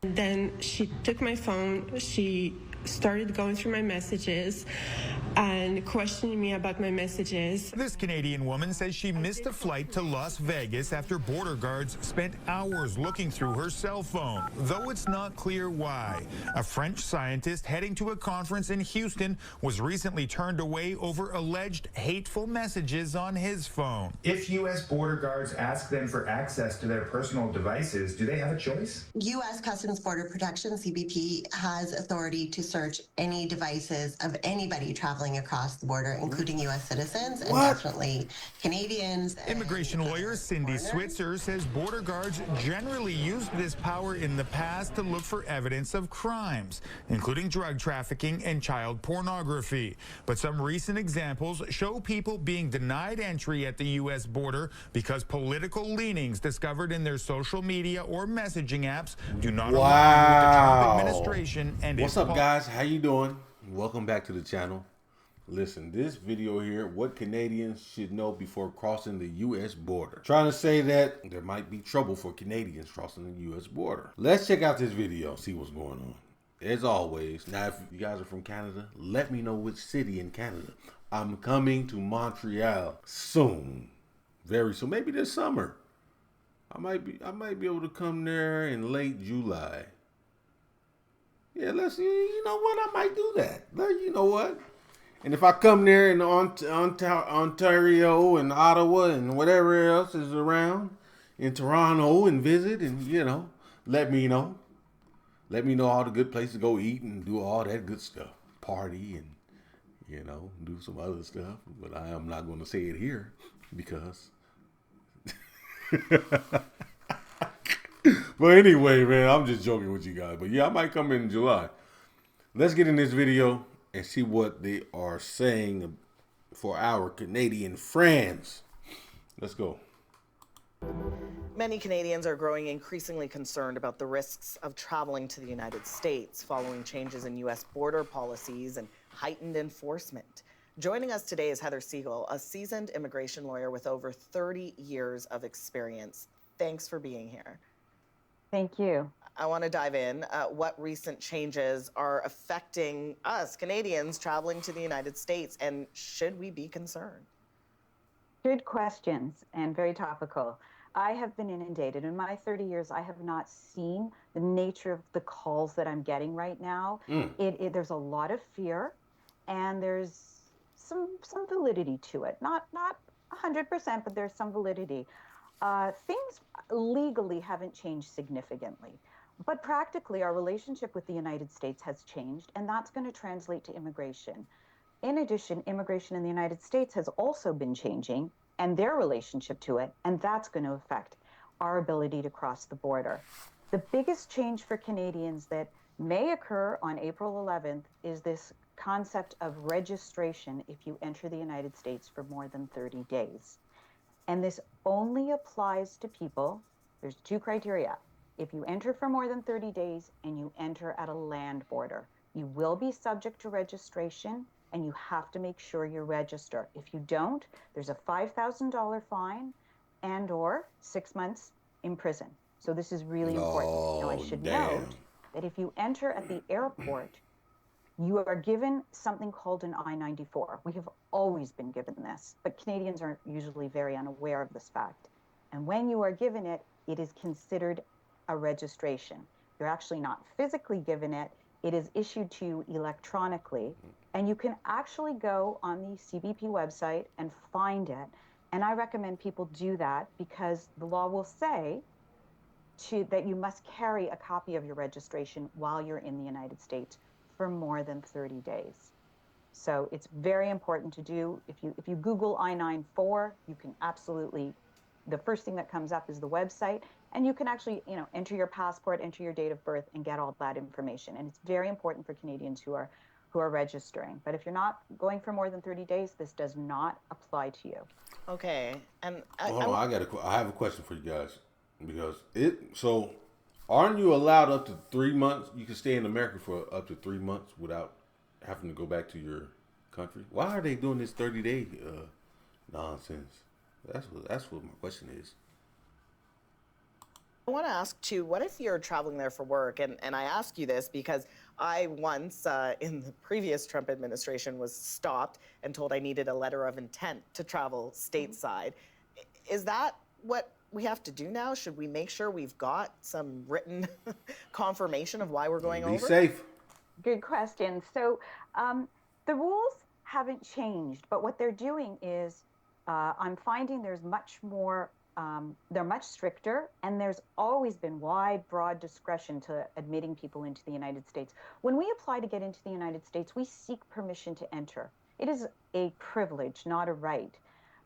Then she took my phone, she started going through my messages and questioning me about my messages. This Canadian woman says she missed a flight to Las Vegas after border guards spent hours looking through her cell phone, though it's not clear why. A French scientist heading to a conference in Houston was recently turned away over alleged hateful messages on his phone. If U.S. border guards ask them for access to their personal devices, do they have a choice? U.S. Customs Border Protection, CBP, has authority to search any devices of anybody traveling across the border, including U.S. citizens and definitely Canadians. Immigration lawyer Cindy Switzer says border guards generally used this power in the past to look for evidence of crimes, including drug trafficking and child pornography. But some recent examples show people being denied entry at the U.S. border because political leanings discovered in their social media or messaging apps do not align with the Trump administration and What's up, guys? How you doing? Welcome back to the channel. Listen, this video here, what Canadians should know before crossing the U.S. border. Trying to say that there might be trouble for Canadians crossing the U.S. border. Let's check out this video, see what's going on. As always, now if you guys are from Canada, let me know which city in Canada. I'm coming to Montreal soon, very soon, maybe this summer. I might be able to come there in late July. Yeah, let's see. You know what? I might do that. You know what? And if I come there in Ontario and Ottawa and whatever else is around in Toronto and visit, and you know, let me know. Let me know all the good places to go eat and do all that good stuff, party and you know, do some other stuff. But I am not going to say it here because. But anyway, man, I'm just joking with you guys. But yeah, I might come in July. Let's get in this video and see what they are saying for our Canadian friends. Let's go. Many Canadians are growing increasingly concerned about the risks of traveling to the United States following changes in U.S. border policies and heightened enforcement. Joining us today is Heather Siegel, a seasoned immigration lawyer with over 30 years of experience. Thanks for being here. Thank you. I want to dive in. What recent changes are affecting us, Canadians, traveling to the United States, and should we be concerned? Good questions and very topical. I have been inundated. In my 30 years, I have not seen the nature of the calls that I'm getting right now. There's a lot of fear, and there's some validity to it. Not 100%, but there's some validity. Things legally haven't changed significantly, but practically our relationship with the United States has changed, and that's going to translate to immigration. In addition, immigration in the United States has also been changing, and their relationship to it, and that's going to affect our ability to cross the border. The biggest change for Canadians that may occur on April 11th is this concept of registration if you enter the United States for more than 30 days. And this only applies to people, there's two criteria. If you enter for more than 30 days and you enter at a land border, you will be subject to registration and you have to make sure you register. If you don't, there's a $5,000 fine and or 6 months in prison. So this is really important. Now I should note that if you enter at the airport, you are given something called an I-94. We have always been given this, but Canadians are usually very unaware of this fact. And when you are given it, it is considered a registration. You're actually not physically given it. It is issued to you electronically, and you can actually go on the CBP website and find it. And I recommend people do that because the law will say that you must carry a copy of your registration while you're in the United States for more than 30 days. So it's very important to do. If you Google I-94, you can absolutely, the first thing that comes up is the website, and you can actually, you know, enter your passport, enter your date of birth, and get all that information. And it's very important for Canadians who are registering. But if you're not going for more than 30 days, this does not apply to you. Okay, and I have a question for you guys because so. Aren't you allowed up to 3 months? You can stay in America for up to 3 months without having to go back to your country. Why are they doing this 30-day nonsense? That's what my question is. I want to ask too, what if you're traveling there for work? And I ask you this because I once, in the previous Trump administration, was stopped and told I needed a letter of intent to travel stateside. Is that what we have to do now? Should we make sure we've got some written confirmation of why we're going over? Be safe. Good question. So the rules haven't changed, but what they're doing is I'm finding there's much more, they're much stricter, and there's always been wide, broad discretion to admitting people into the United States. When we apply to get into the United States, we seek permission to enter. It is a privilege, not a right.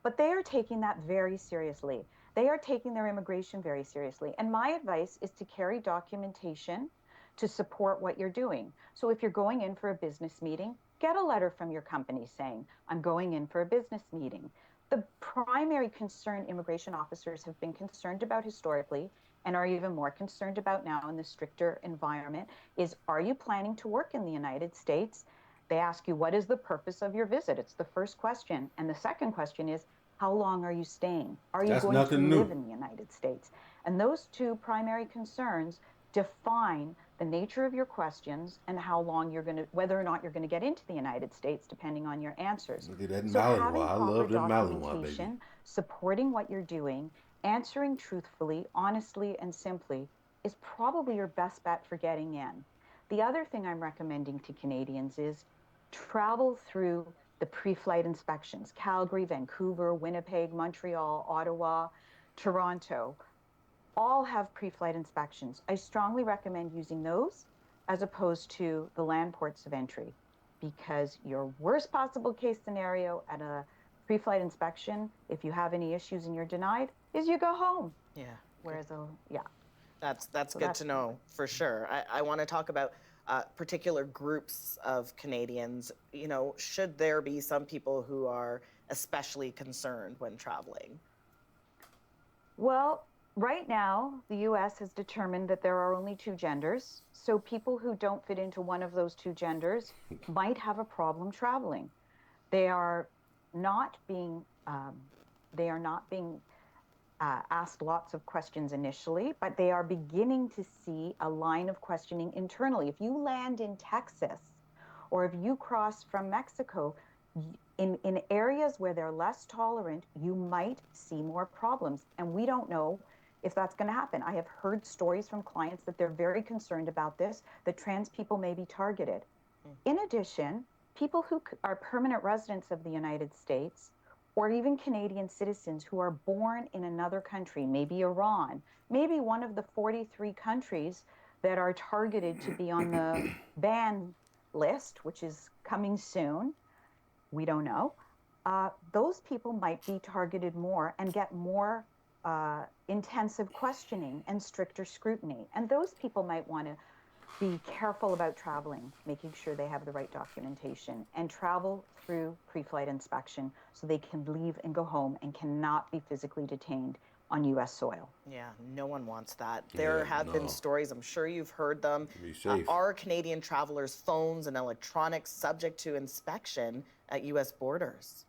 But they are taking that very seriously. They are taking their immigration very seriously. And my advice is to carry documentation to support what you're doing. So if you're going in for a business meeting, get a letter from your company saying, I'm going in for a business meeting. The primary concern immigration officers have been concerned about historically and are even more concerned about now in the stricter environment is, are you planning to work in the United States? They ask you, what is the purpose of your visit? It's the first question. And the second question is, how long are you staying? Are you That's going to nothing new. live in the United States? And those two primary concerns define the nature of your questions and how long you're going to, whether or not you're going to get into the United States, depending on your answers. Look at that So Malinois. having I proper love that Malinois, baby. documentation, supporting what you're doing, answering truthfully, honestly, and simply is probably your best bet for getting in. The other thing I'm recommending to Canadians is travel through the pre-flight inspections. Calgary, Vancouver, Winnipeg, Montreal, Ottawa, Toronto, all have pre-flight inspections. I strongly recommend using those as opposed to the land ports of entry, because your worst possible case scenario at a pre-flight inspection, if you have any issues and you're denied, is you go home. Yeah. Whereas, yeah. That's So good that's to know for sure. I want to talk about particular groups of Canadians. You know, should there be some people who are especially concerned when traveling? Well, right now, the US has determined that there are only two genders. So people who don't fit into one of those two genders might have a problem traveling. They are not being asked lots of questions initially, but they are beginning to see a line of questioning internally. If you land in Texas, or if you cross from Mexico, in areas where they're less tolerant, you might see more problems. And we don't know if that's going to happen. I have heard stories from clients that they're very concerned about this, that trans people may be targeted. In addition, people who are permanent residents of the United States, or even Canadian citizens who are born in another country, maybe Iran, maybe one of the 43 countries that are targeted to be on the ban list, which is coming soon, we don't know, those people might be targeted more and get more intensive questioning and stricter scrutiny. And those people might want to be careful about traveling, making sure they have the right documentation, and travel through pre-flight inspection so they can leave and go home and cannot be physically detained on U.S. soil. Yeah, no one wants that. There have been stories, I'm sure you've heard them. Be safe. Are Canadian travelers' phones and electronics subject to inspection at U.S. borders?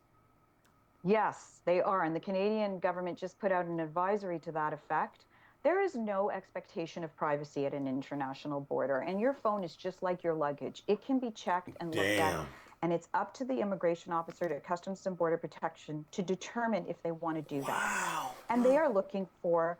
Yes, they are. And the Canadian government just put out an advisory to that effect. There is no expectation of privacy at an international border, and your phone is just like your luggage. It can be checked and looked at, and it's up to the immigration officer at Customs and Border Protection to determine if they want to do that. Wow. And they are looking for,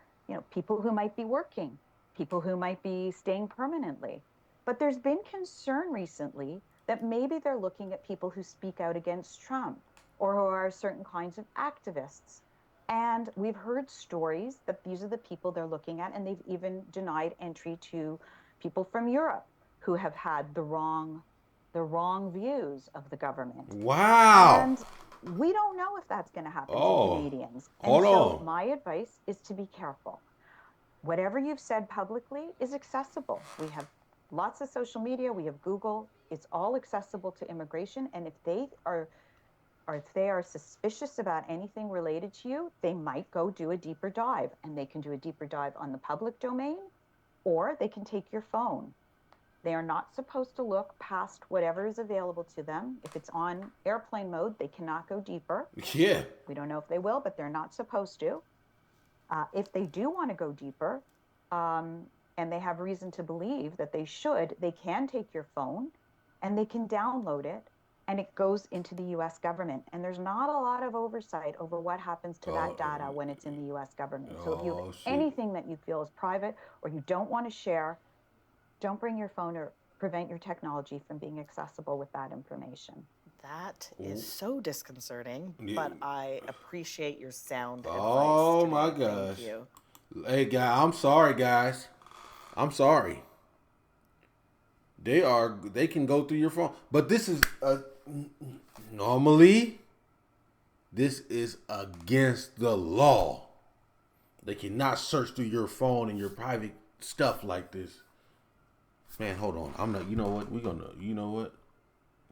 people who might be working, people who might be staying permanently. But there's been concern recently that maybe they're looking at people who speak out against Trump or who are certain kinds of activists. And we've heard stories that these are the people they're looking at, and they've even denied entry to people from Europe who have had the wrong views of the government. Wow. And we don't know if that's going to happen to Canadians. And Hold so on. my advice is to be careful. Whatever you've said publicly is accessible. We have lots of social media. We have Google. It's all accessible to immigration. And if they are suspicious about anything related to you, they might go do a deeper dive, and they can do a deeper dive on the public domain, or they can take your phone. They are not supposed to look past whatever is available to them. If it's on airplane mode, they cannot go deeper. Yeah. We don't know if they will, but they're not supposed to. If they do want to go deeper, and they have reason to believe that they should, they can take your phone and they can download it, and it goes into the US government. And there's not a lot of oversight over what happens to that data when it's in the US government. So if you have anything that you feel is private or you don't want to share, don't bring your phone or prevent your technology from being accessible with that information. That is so disconcerting, but I appreciate your sound advice. Oh my gosh. Thank you. Hey, guys, I'm sorry, guys. I'm sorry. They can go through your phone, but this is normally this is against the law. They cannot search through your phone and your private stuff like this. Man, hold on. I'm not. You know what? You know what?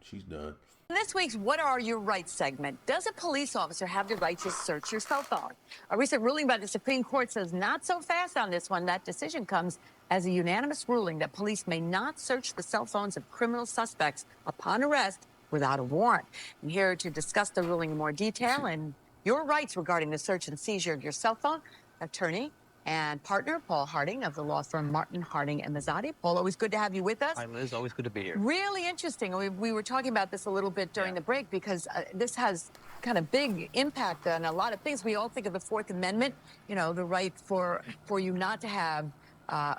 She's done. In this week's What Are Your Rights segment, does a police officer have the right to search your cell phone? A recent ruling by the Supreme Court says not so fast on this one. That decision comes as a unanimous ruling that police may not search the cell phones of criminal suspects upon arrest without a warrant. And here to discuss the ruling in more detail and your rights regarding the search and seizure of your cell phone, attorney and partner Paul Harding of the law firm Martin, Harding & Mazzotti. Paul, always good to have you with us. Hi, Liz. Always good to be here. Really interesting. We were talking about this a little bit during the break because this has kind of big impact on a lot of things. We all think of the Fourth Amendment, you know, the right for you not to have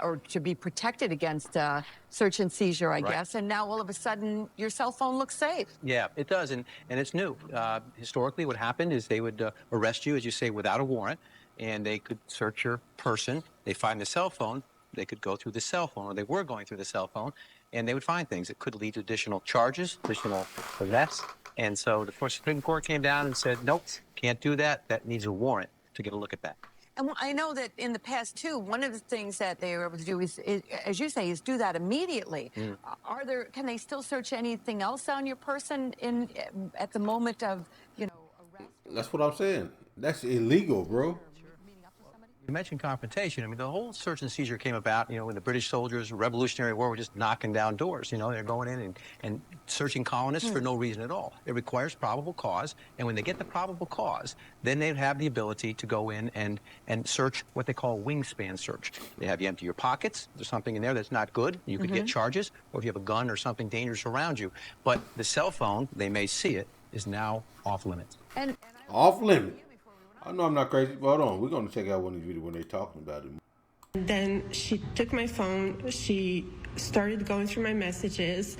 or to be protected against search and seizure, I guess. And now all of a sudden your cell phone looks safe. Yeah, it does. And it's new. Historically, what happened is they would arrest you, as you say, without a warrant. And they could search your person. They find the cell phone. They could go through the cell phone, or they were going through the cell phone, and they would find things. It could lead to additional charges, additional arrests. And so the Supreme Court came down and said, nope, can't do that. That needs a warrant to get a look at that. And I know that in the past, too, one of the things that they were able to do is as you say, is do that immediately. Can they still search anything else on your person at the moment of, you know, arrest? That's what I'm saying. That's illegal, bro. You mentioned confrontation. I mean, the whole search and seizure came about, you know, when the British soldiers, Revolutionary War, were just knocking down doors. You know, they're going in and searching colonists for no reason at all. It requires probable cause, and when they get the probable cause, then they have the ability to go in and search what they call wingspan search. They have you empty your pockets. There's something in there that's not good. You could get charges, or if you have a gun or something dangerous around you. But the cell phone, they may see it, is now off limits. Off limit. I know I'm not crazy, but hold on. We're going to check out one of these videos when they're talking about it. Then she took my phone, she started going through my messages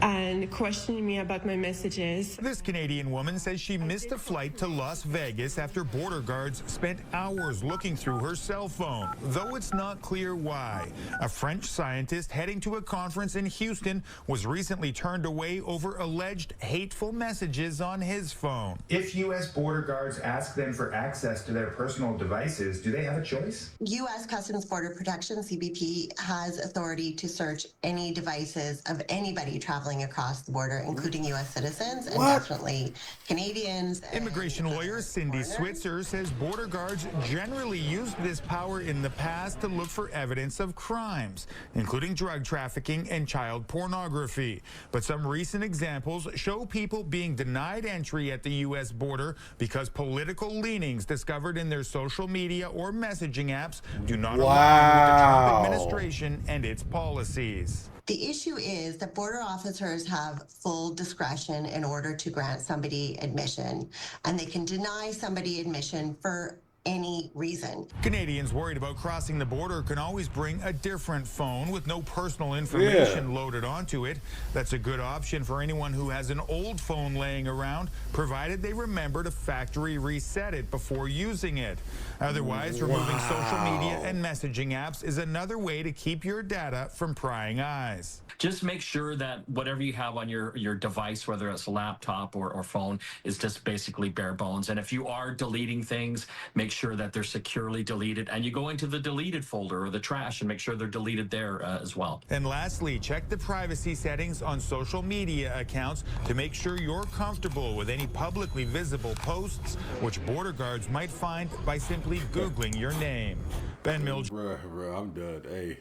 and questioning me about my messages. This Canadian woman says she missed a flight to Las Vegas after border guards spent hours looking through her cell phone, though it's not clear why. A French scientist heading to a conference in Houston was recently turned away over alleged hateful messages on his phone. If U.S. border guards ask them for access to their personal devices, do they have a choice? U.S. Customs Border Protection, CBP, has authority to search any devices of anybody traveling across the border, including U.S. citizens and definitely Canadians. Immigration lawyer Cindy Switzer says border guards generally used this power in the past to look for evidence of crimes, including drug trafficking and child pornography. But some recent examples show people being denied entry at the U.S. border because political leanings discovered in their social media or messaging apps do not align with the Trump administration and its policies. The issue is that border officers have full discretion in order to grant somebody admission, and they can deny somebody admission for any reason. Canadians worried about crossing the border can always bring a different phone with no personal information loaded onto it. That's a good option for anyone who has an old phone laying around, provided they remember to factory reset it before using it. Otherwise, removing social media and messaging apps is another way to keep your data from prying eyes. Just make sure that whatever you have on your device, whether it's a laptop or phone, is just basically bare bones. And if you are deleting things, make sure that they're securely deleted. And you go into the deleted folder or the trash and make sure they're deleted there as well. And lastly, check the privacy settings on social media accounts to make sure you're comfortable with any publicly visible posts, which border guards might find by simply Googling your name. Ben Mills. Bro, I'm done. Hey.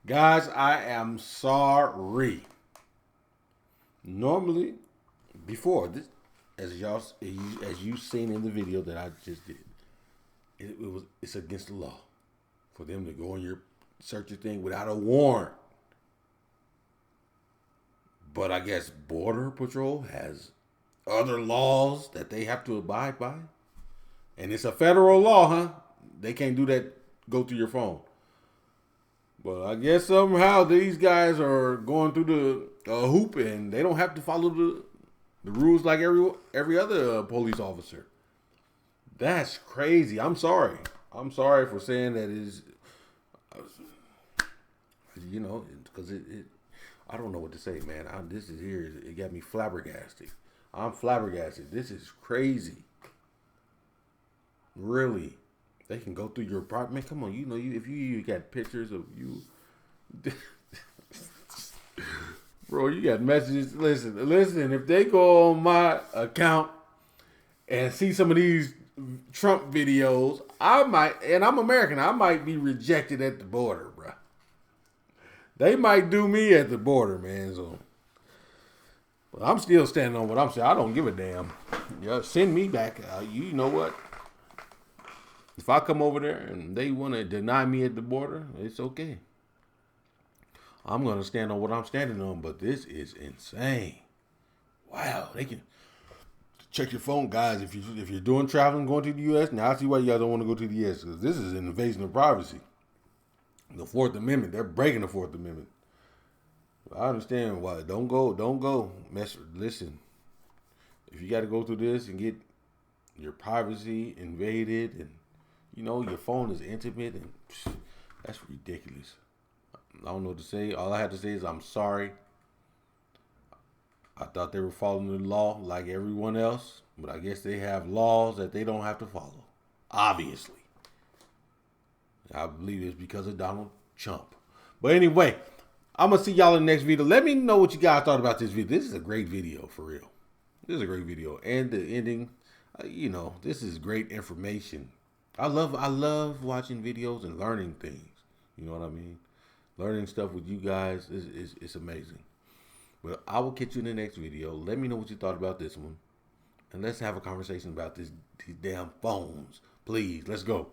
Guys, I am sorry. Normally, before this, as you've seen in the video that I just did, it's against the law for them to go in your search your thing without a warrant. But I guess Border Patrol has other laws that they have to abide by. And it's a federal law, huh? They can't do that, go through your phone. But I guess somehow these guys are going through the hoop and they don't have to follow the rules like every other police officer. That's crazy. I'm sorry. I'm sorry for saying that is, you know, because I don't know what to say, man. It got me flabbergasted. I'm flabbergasted. This is crazy. Really. They can go through your apartment. Come on, you know, if you got pictures of you. Bro, you got messages. Listen, if they go on my account and see some of these Trump videos, I might, and I'm American, I might be rejected at the border, bro. They might do me at the border, man. So, but I'm still standing on what I'm saying. I don't give a damn. Yeah, send me back. You know what? If I come over there and they want to deny me at the border, it's okay. I'm going to stand on what I'm standing on, but this is insane. Wow, they can check your phone, guys. If you're doing traveling, going to the U.S., now I see why you guys don't want to go to the U.S. because this is an invasion of privacy. The Fourth Amendment, they're breaking the Fourth Amendment. I understand why. Don't go. Listen, if you got to go through this and get your privacy invaded and, you know, your phone is intimate and that's ridiculous. I don't know what to say. All I have to say is I'm sorry. I thought they were following the law like everyone else, but I guess they have laws that they don't have to follow. Obviously. I believe it's because of Donald Trump. But anyway, I'm going to see y'all in the next video. Let me know what you guys thought about this video. This is a great video, for real. This is a great video. And the ending, you know, this is great information. I love watching videos and learning things. You know what I mean? Learning stuff with you guys is amazing. But I will catch you in the next video. Let me know what you thought about this one. And let's have a conversation about these damn phones. Please, let's go.